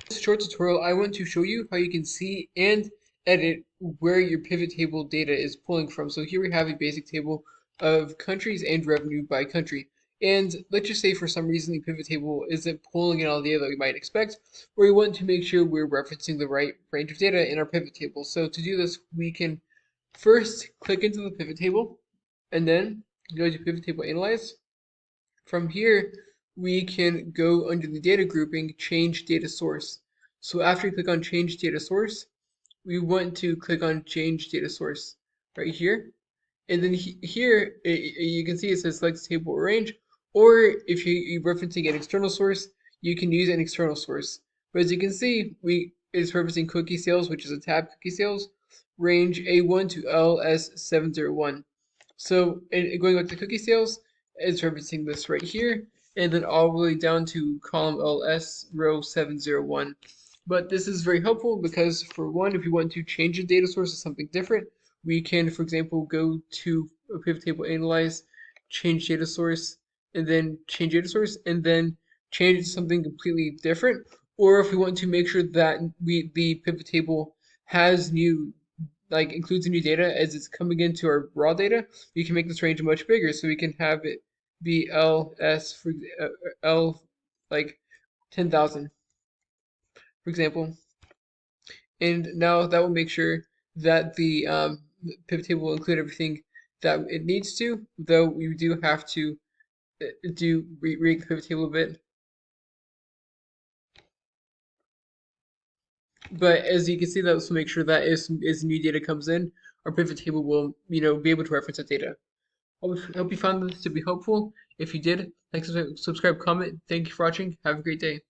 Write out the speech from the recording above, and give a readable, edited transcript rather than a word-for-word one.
this short tutorial, I want to show you how you can see and edit where your pivot table data is pulling from. So here we have a basic table of countries and revenue by country. And let's just say for some reason the pivot table isn't pulling in all the data that we might expect, or we want to make sure we're referencing the right range of data in our pivot table. So to do this, we can first click into the pivot table and then go to pivot table analyze. From here, we can go under the data grouping, change data source. So after you click on change data source, we want to click on change data source right here. And then here, you can see it says select table or range, or if you're referencing an external source, you can use an external source. But as you can see, it's referencing cookie sales, which is a tab cookie sales, range A1 to LS701. So going back to cookie sales, it's referencing this right here, and then all the way down to column LS row 701. But this is very helpful because for one, if you want to change a data source to something different, we can, for example, go to a pivot table analyze, change data source, and then change data source, and then change it to something completely different. Or if we want to make sure that the pivot table has new includes new data as it's coming into our raw data, we can make this range much bigger. So we can have it be LS for L like 10,000, for example. And now that will make sure that the pivot table will include everything that it needs to, though we do have to read the pivot table a bit. But as you can see, that will make sure that as new data comes in, our pivot table will be able to reference that data. I hope you found this to be helpful. If you did, like, subscribe, comment. Thank you for watching. Have a great day.